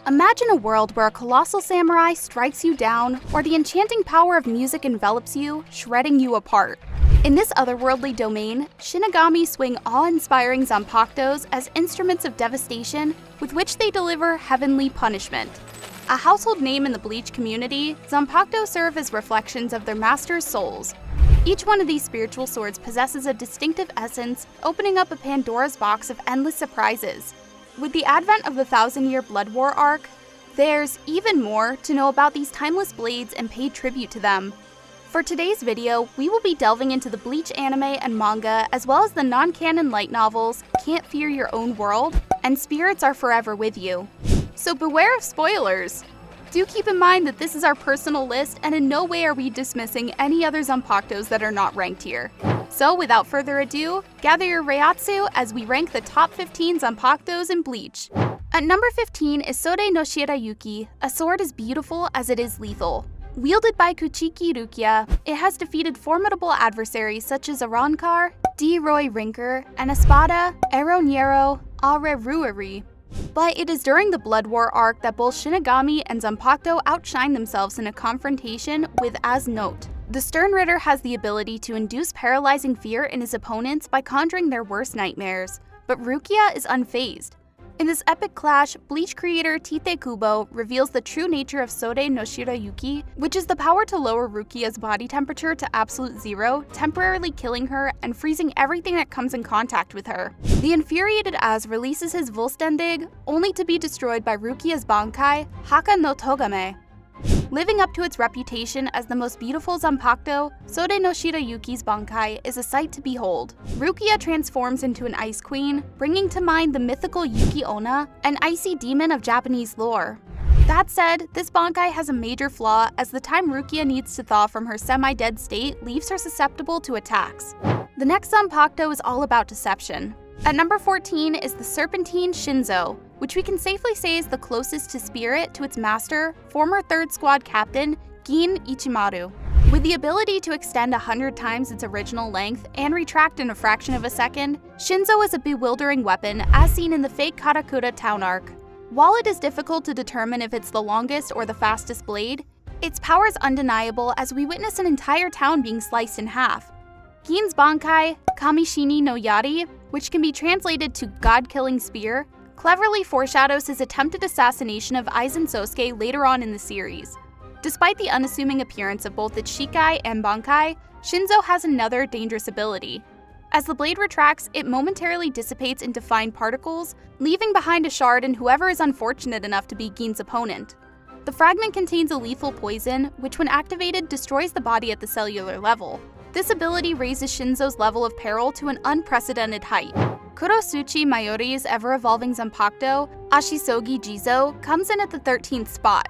Imagine a world where a colossal samurai strikes you down, or the enchanting power of music envelops you, shredding you apart. In this otherworldly domain, Shinigami swing awe-inspiring Zanpakutos as instruments of devastation with which they deliver heavenly punishment. A household name in the Bleach community, Zanpakuto serve as reflections of their masters' souls. Each one of these spiritual swords possesses a distinctive essence, opening up a Pandora's box of endless surprises. With the advent of the 1,000-year Blood War arc, there's even more to know about these timeless blades and pay tribute to them. For today's video, we will be delving into the Bleach anime and manga, as well as the non-canon light novels, Can't Fear Your Own World, and Spirits Are Forever With You. So beware of spoilers! Do keep in mind that this is our personal list, and in no way are we dismissing any other Zanpakutos that are not ranked here. So without further ado, gather your Reiatsu as we rank the top 15 Zanpakutos in Bleach. At number 15 is Sode no Shirayuki, a sword as beautiful as it is lethal. Wielded by Kuchiki Rukia, it has defeated formidable adversaries such as Arankar, D. Roy Rinker, and Espada, Eroniero, Areruari. But it is during the Blood War arc that both Shinigami and Zanpakuto outshine themselves in a confrontation with As-Note. The Stern Ritter has the ability to induce paralyzing fear in his opponents by conjuring their worst nightmares, but Rukia is unfazed. In this epic clash, Bleach creator Tite Kubo reveals the true nature of Sode no Shirayuki, which is the power to lower Rukia's body temperature to absolute zero, temporarily killing her and freezing everything that comes in contact with her. The infuriated Az releases his Volstendig, only to be destroyed by Rukia's Bankai, Haka no Togame. Living up to its reputation as the most beautiful Zanpakuto, Sode no Shirayuki's Bankai is a sight to behold. Rukia transforms into an Ice Queen, bringing to mind the mythical Yuki Onna, an icy demon of Japanese lore. That said, this Bankai has a major flaw, as the time Rukia needs to thaw from her semi-dead state leaves her susceptible to attacks. The next Zanpakuto is all about deception. At number 14 is the Serpentine Shinzo, which we can safely say is the closest to spirit to its master, former 3rd Squad captain, Gin Ichimaru. With the ability to extend 100 times its original length and retract in a fraction of a second, Shinzo is a bewildering weapon as seen in the fake Karakura town arc. While it is difficult to determine if it's the longest or the fastest blade, its power is undeniable as we witness an entire town being sliced in half. Gin's Bankai, Kamishini no Yari, which can be translated to God-killing spear, cleverly foreshadows his attempted assassination of Aizen Sosuke later on in the series. Despite the unassuming appearance of both its Shikai and Bankai, Shinzo has another dangerous ability. As the blade retracts, it momentarily dissipates into fine particles, leaving behind a shard in whoever is unfortunate enough to be Gin's opponent. The fragment contains a lethal poison, which when activated destroys the body at the cellular level. This ability raises Shinzo's level of peril to an unprecedented height. Kurosuchi Mayori's ever-evolving Zanpakuto, Ashisogi Jizo, comes in at the 13th spot.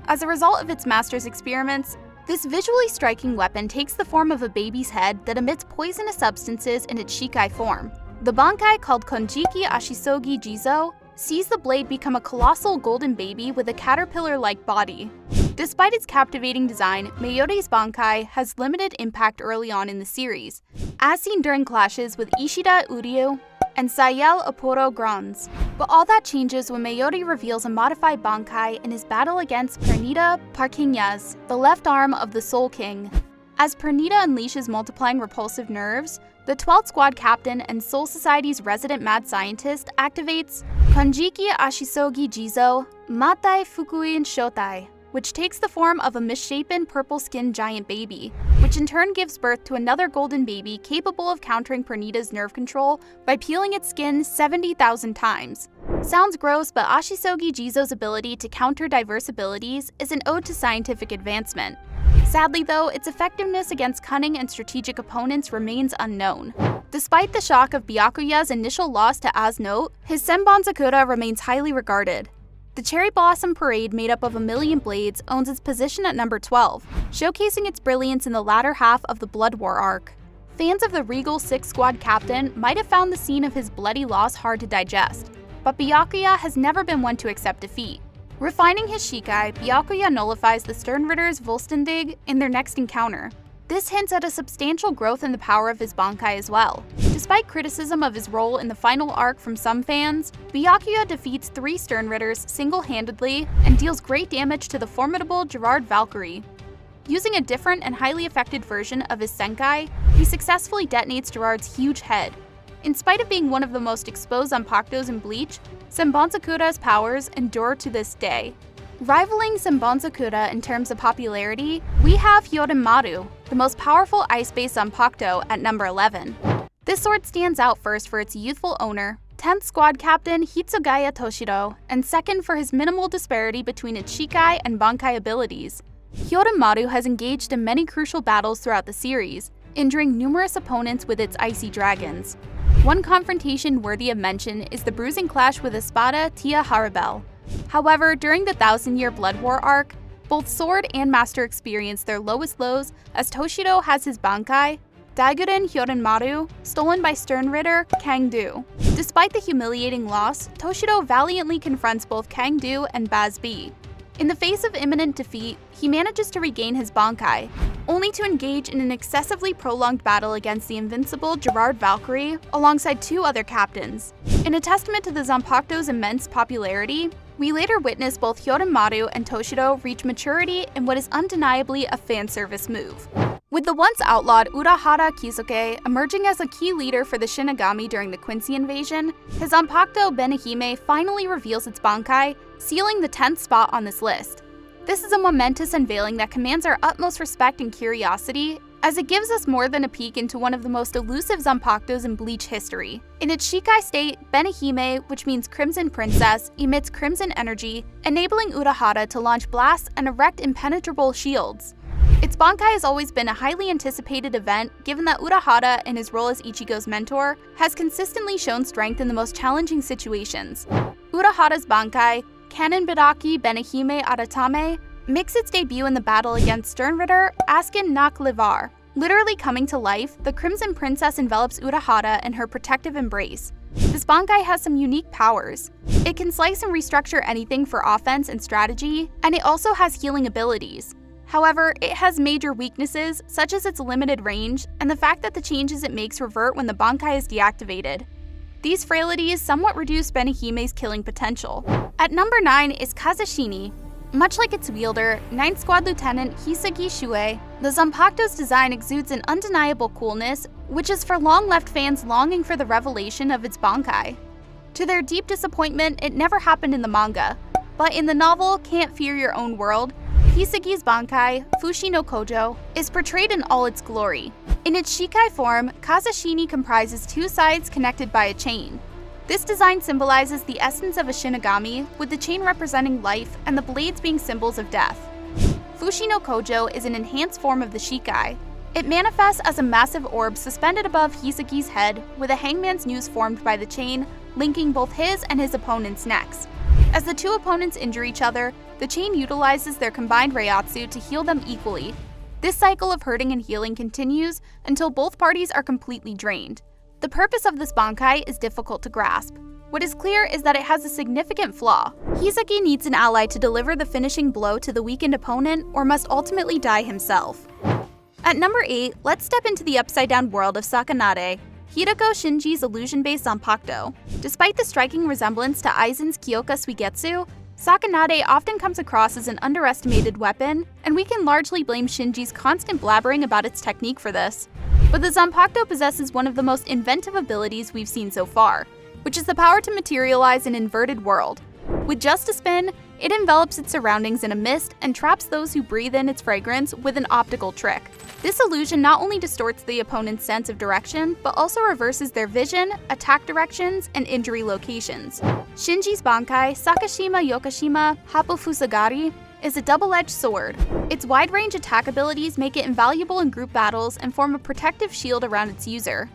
As a result of its master's experiments, this visually striking weapon takes the form of a baby's head that emits poisonous substances in its Shikai form. The Bankai, called Konjiki Ashisogi Jizo, sees the blade become a colossal golden baby with a caterpillar-like body. Despite its captivating design, Mayori's Bankai has limited impact early on in the series, as seen during clashes with Ishida Uryu and Sayel Aporo Granz. But all that changes when Mayori reveals a modified Bankai in his battle against Pernita Parquiñas, the left arm of the Soul King. As Pernita unleashes multiplying repulsive nerves, the 12th Squad captain and Soul Society's resident mad scientist activates Konjiki Ashisogi Jizo Matai Fukuin Shotai, which takes the form of a misshapen purple-skinned giant baby, which in turn gives birth to another golden baby capable of countering Pernita's nerve control by peeling its skin 70,000 times. Sounds gross, but Ashisogi Jizo's ability to counter diverse abilities is an ode to scientific advancement. Sadly though, its effectiveness against cunning and strategic opponents remains unknown. Despite the shock of Byakuya's initial loss to As-Note, his Senbon Sakura remains highly regarded. The Cherry Blossom Parade, made up of 1,000,000 blades, owns its position at number 12, showcasing its brilliance in the latter half of the Blood War arc. Fans of the regal 6th Squad captain might have found the scene of his bloody loss hard to digest, but Byakuya has never been one to accept defeat. Refining his Shikai, Byakuya nullifies the Stern Ritter's Volstendig in their next encounter. This hints at a substantial growth in the power of his Bankai as well. Despite criticism of his role in the final arc from some fans, Byakuya defeats 3 Sternritters single-handedly and deals great damage to the formidable Gerard Valkyrie. Using a different and highly affected version of his Senkai, he successfully detonates Gerard's huge head. In spite of being one of the most exposed Zanpakutos in Bleach, Zanpakuto's powers endure to this day. Rivaling Zanpakuto in terms of popularity, we have Hyorinmaru, the most powerful ice-based Zanpakuto at number 11. This sword stands out first for its youthful owner, 10th Squad Captain Hitsugaya Toshiro, and second for his minimal disparity between its Shikai and Bankai abilities. Hyorinmaru has engaged in many crucial battles throughout the series, injuring numerous opponents with its icy dragons. One confrontation worthy of mention is the bruising clash with Espada Tia Haribel. However, during the 1000-year Blood War arc, both Sword and Master experience their lowest lows as Toshiro has his Bankai, Daiguren Hyorinmaru, stolen by Sternritter Kangdu. Despite the humiliating loss, Toshiro valiantly confronts both Kangdu and Baz B. In the face of imminent defeat, he manages to regain his Bankai, only to engage in an excessively prolonged battle against the invincible Gerard Valkyrie alongside 2 other captains. In a testament to the Zanpakuto's immense popularity, we later witness both Hyorinmaru and Toshiro reach maturity in what is undeniably a fan service move. With the once outlawed Urahara Kisuke emerging as a key leader for the Shinigami during the Quincy invasion, his Zanpakuto Benihime finally reveals its Bankai, sealing the 10th spot on this list. This is a momentous unveiling that commands our utmost respect and curiosity, as it gives us more than a peek into one of the most elusive Zanpakutos in Bleach history. In its Shikai state, Benihime, which means Crimson Princess, emits crimson energy, enabling Urahara to launch blasts and erect impenetrable shields. Its Bankai has always been a highly anticipated event, given that Urahara, in his role as Ichigo's mentor, has consistently shown strength in the most challenging situations. Urahara's Bankai, Cannon Bidaki Benihime Aratame, makes its debut in the battle against Sternritter Askin Nak Livar. Literally coming to life, the Crimson Princess envelops Urahara in her protective embrace. This Bankai has some unique powers. It can slice and restructure anything for offense and strategy, and it also has healing abilities. However, it has major weaknesses, such as its limited range, and the fact that the changes it makes revert when the Bankai is deactivated. These frailties somewhat reduce Benihime's killing potential. At number 9 is Kazashini. Much like its wielder, 9th Squad Lieutenant Hisagi Shue, the Zanpakuto's design exudes an undeniable coolness, which is for long-left fans longing for the revelation of its Bankai. To their deep disappointment, it never happened in the manga, but in the novel Can't Fear Your Own World, Hisagi's Bankai, Fushi no Kojo, is portrayed in all its glory. In its Shikai form, Kazashini comprises 2 sides connected by a chain. This design symbolizes the essence of a Shinigami, with the chain representing life and the blades being symbols of death. Fushi no Kojo is an enhanced form of the Shikai. It manifests as a massive orb suspended above Hisagi's head, with a hangman's noose formed by the chain, linking both his and his opponent's necks. As the 2 opponents injure each other, the chain utilizes their combined Reiatsu to heal them equally. This cycle of hurting and healing continues until both parties are completely drained. The purpose of this Bankai is difficult to grasp. What is clear is that it has a significant flaw. Hisagi needs an ally to deliver the finishing blow to the weakened opponent, or must ultimately die himself. At number 8, let's step into the upside-down world of Sakanade, Hideko Shinji's illusion-based Zanpakuto. Despite the striking resemblance to Aizen's Kyoka Suigetsu, Sakanade often comes across as an underestimated weapon, and we can largely blame Shinji's constant blabbering about its technique for this. But the Zanpakuto possesses one of the most inventive abilities we've seen so far, which is the power to materialize an inverted world. With just a spin, it envelops its surroundings in a mist and traps those who breathe in its fragrance with an optical trick. This illusion not only distorts the opponent's sense of direction, but also reverses their vision, attack directions, and injury locations. Shinji's Bankai, Sakashima Yokashima Hapu Fusagari, is a double-edged sword. Its wide-range attack abilities make it invaluable in group battles and form a protective shield around its user.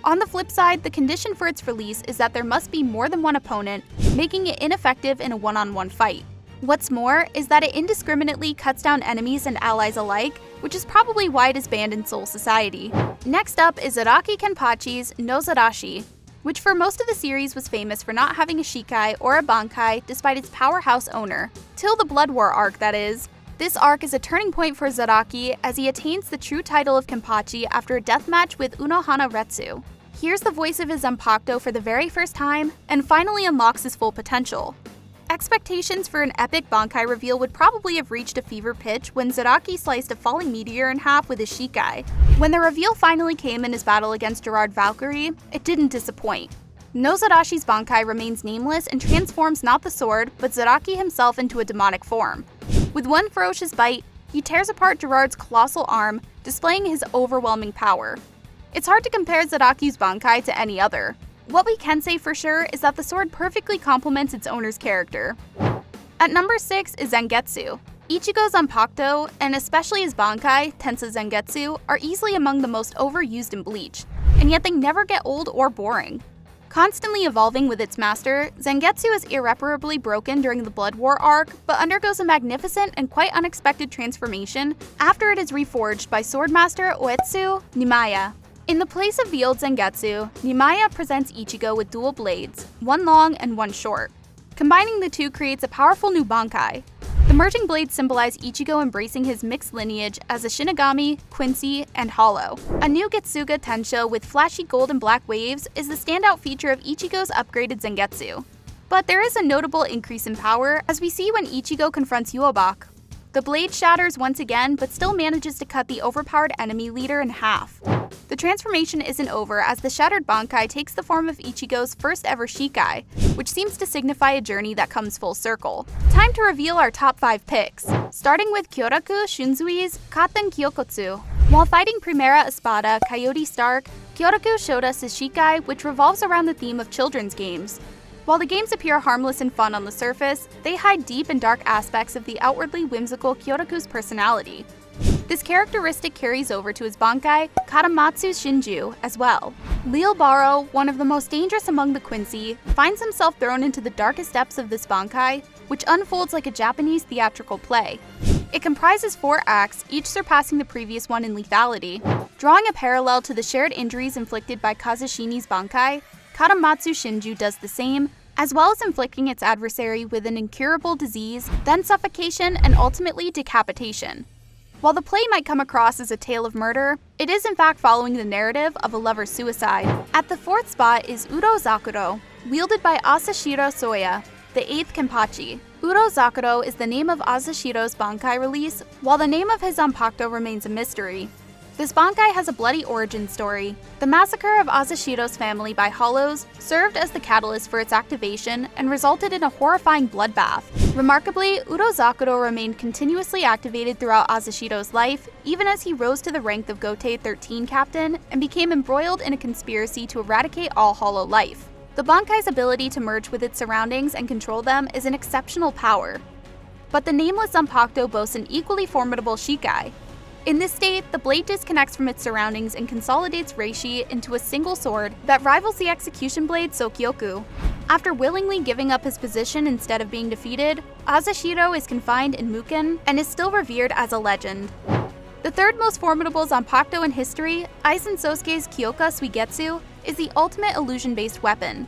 On the flip side, the condition for its release is that there must be more than one opponent, making it ineffective in a one-on-one fight. What's more is that it indiscriminately cuts down enemies and allies alike, which is probably why it is banned in Soul Society. Next up is Araki Kenpachi's Nozarashi, which for most of the series was famous for not having a Shikai or a Bankai despite its powerhouse owner. Till the Blood War arc, that is. This arc is a turning point for Zaraki as he attains the true title of Kenpachi after a deathmatch with Unohana Retsu. hears the voice of his Zanpakuto for the very first time, and finally unlocks his full potential. Expectations for an epic Bankai reveal would probably have reached a fever pitch when Zaraki sliced a falling meteor in half with his Shikai. When the reveal finally came in his battle against Gerard Valkyrie, it didn't disappoint. Nozarashi's Bankai remains nameless and transforms not the sword, but Zaraki himself into a demonic form. With one ferocious bite, he tears apart Gerard's colossal arm, displaying his overwhelming power. It's hard to compare Zaraki's Bankai to any other. What we can say for sure is that the sword perfectly complements its owner's character. At number 6 is Zangetsu. Ichigo's Zanpakuto, and especially his Bankai, Tensa Zangetsu, are easily among the most overused in Bleach, and yet they never get old or boring. Constantly evolving with its master, Zangetsu is irreparably broken during the Blood War arc, but undergoes a magnificent and quite unexpected transformation after it is reforged by Swordmaster Oetsu Nimaya. In the place of the old Zangetsu, Nimaya presents Ichigo with dual blades, one long and one short. Combining the two creates a powerful new Bankai. The merging blades symbolize Ichigo embracing his mixed lineage as a Shinigami, Quincy, and Hollow. A new Getsuga Tensho with flashy gold and black waves is the standout feature of Ichigo's upgraded Zangetsu. But there is a notable increase in power, as we see when Ichigo confronts Yubak. The blade shatters once again, but still manages to cut the overpowered enemy leader in half. The transformation isn't over, as the shattered Bankai takes the form of Ichigo's first ever Shikai, which seems to signify a journey that comes full circle. Time to reveal our top 5 picks, starting with Kyoraku Shunzui's Katen Kyokotsu. While fighting Primera Espada Coyote Stark, Kyoraku showed us his Shikai, which revolves around the theme of children's games. While the games appear harmless and fun on the surface, they hide deep and dark aspects of the outwardly whimsical Kyoraku's personality. This characteristic carries over to his Bankai, Katamatsu Shinju, as well. Lil Baro, one of the most dangerous among the Quincy, finds himself thrown into the darkest depths of this Bankai, which unfolds like a Japanese theatrical play. It comprises 4 acts, each surpassing the previous one in lethality. Drawing a parallel to the shared injuries inflicted by Kazushini's Bankai, Katamatsu Shinju does the same, as well as inflicting its adversary with an incurable disease, then suffocation, and ultimately decapitation. While the play might come across as a tale of murder, it is in fact following the narrative of a lover's suicide. At the 4th spot is Uro Zakuro, wielded by Asashiro Soya, the 8th Kenpachi. Uro Zakuro is the name of Asashiro's Bankai release, while the name of his Zanpakuto remains a mystery. This Bankai has a bloody origin story. The massacre of Asashiro's family by Hollows served as the catalyst for its activation and resulted in a horrifying bloodbath. Remarkably, Uro Zakuro remained continuously activated throughout Asashiro's life, even as he rose to the rank of Gotei 13 captain and became embroiled in a conspiracy to eradicate all Hollow life. The Bankai's ability to merge with its surroundings and control them is an exceptional power. But the nameless Zanpakuto boasts an equally formidable Shikai. In this state, the blade disconnects from its surroundings and consolidates Reishi into a single sword that rivals the execution blade Sokyoku. After willingly giving up his position instead of being defeated, Asashiro is confined in Muken and is still revered as a legend. The third most formidable Zanpakuto in history, Aizen Sosuke's Kyoka Suigetsu, is the ultimate illusion-based weapon.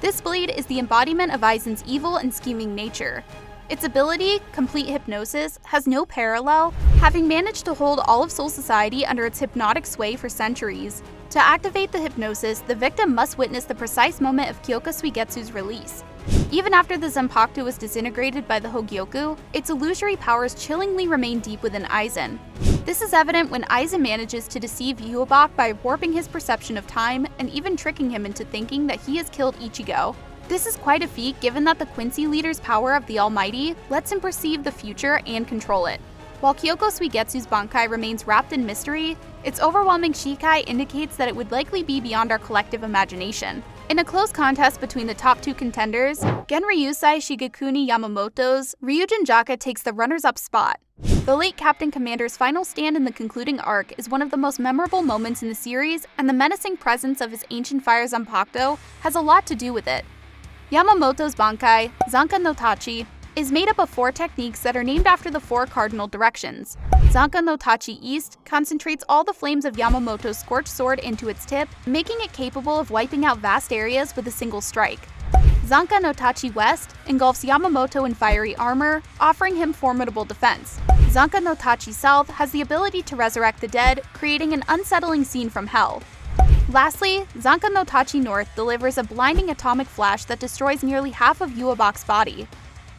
This blade is the embodiment of Aizen's evil and scheming nature. Its ability, complete hypnosis, has no parallel, having managed to hold all of Soul Society under its hypnotic sway for centuries. To activate the hypnosis, the victim must witness the precise moment of Kyoka Suigetsu's release. Even after the Zanpakuto was disintegrated by the Hogyoku, its illusory powers chillingly remain deep within Aizen. This is evident when Aizen manages to deceive Yubak by warping his perception of time and even tricking him into thinking that he has killed Ichigo. This is quite a feat given that the Quincy leader's power of the Almighty lets him perceive the future and control it. While Kyoko Suigetsu's Bankai remains wrapped in mystery, its overwhelming Shikai indicates that it would likely be beyond our collective imagination. In a close contest between the top 2 contenders, Genryusai Shigekuni Yamamoto's Ryujin Jaka takes the runners-up spot. The late Captain Commander's final stand in the concluding arc is one of the most memorable moments in the series, and the menacing presence of his ancient fire Zanpakuto has a lot to do with it. Yamamoto's Bankai, Zanka no Tachi, is made up of 4 techniques that are named after the 4 cardinal directions. Zanka no Tachi East concentrates all the flames of Yamamoto's scorched sword into its tip, making it capable of wiping out vast areas with a single strike. Zanka no Tachi West engulfs Yamamoto in fiery armor, offering him formidable defense. Zanka no Tachi South has the ability to resurrect the dead, creating an unsettling scene from hell. Lastly, Zanka no Tachi North delivers a blinding atomic flash that destroys nearly half of Yuabak's body.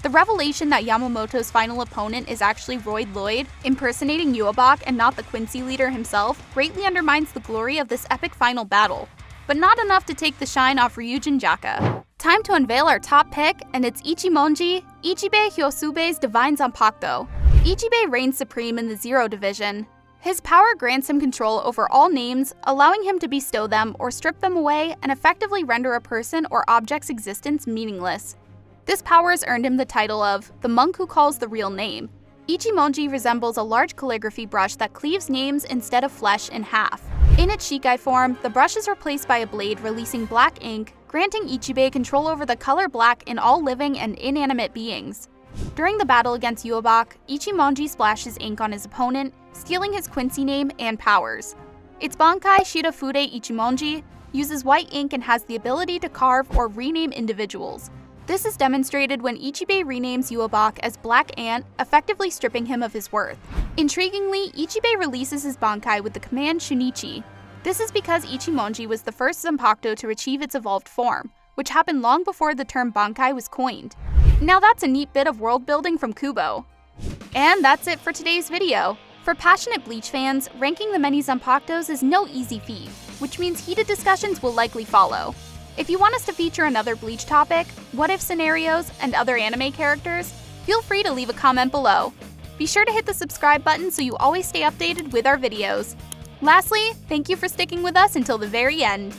The revelation that Yamamoto's final opponent is actually Royd Lloyd, impersonating Yuabak and not the Quincy leader himself, greatly undermines the glory of this epic final battle, but not enough to take the shine off Ryujin Jaka. Time to unveil our top pick, and it's Ichimonji, Ichibei Hyosube's Divine Zanpakuto. Ichibei reigns supreme in the Zero Division. His power grants him control over all names, allowing him to bestow them or strip them away and effectively render a person or object's existence meaningless. This power has earned him the title of the monk who calls the real name. Ichimonji resembles a large calligraphy brush that cleaves names instead of flesh in half. In its Shikai form, the brush is replaced by a blade releasing black ink, granting Ichibei control over the color black in all living and inanimate beings. During the battle against Yuabak, Ichimonji splashes ink on his opponent, stealing his Quincy name and powers. Its Bankai Shirafude Ichimonji uses white ink and has the ability to carve or rename individuals. This is demonstrated when Ichibei renames Yuabak as Black Ant, effectively stripping him of his worth. Intriguingly, Ichibei releases his Bankai with the command Shunichi. This is because Ichimonji was the first Zanpakuto to achieve its evolved form, which happened long before the term Bankai was coined. Now that's a neat bit of world building from Kubo. And that's it for today's video. For passionate Bleach fans, ranking the many Zanpakutos is no easy feat, which means heated discussions will likely follow. If you want us to feature another Bleach topic, what-if scenarios, and other anime characters, feel free to leave a comment below. Be sure to hit the subscribe button so you always stay updated with our videos. Lastly, thank you for sticking with us until the very end.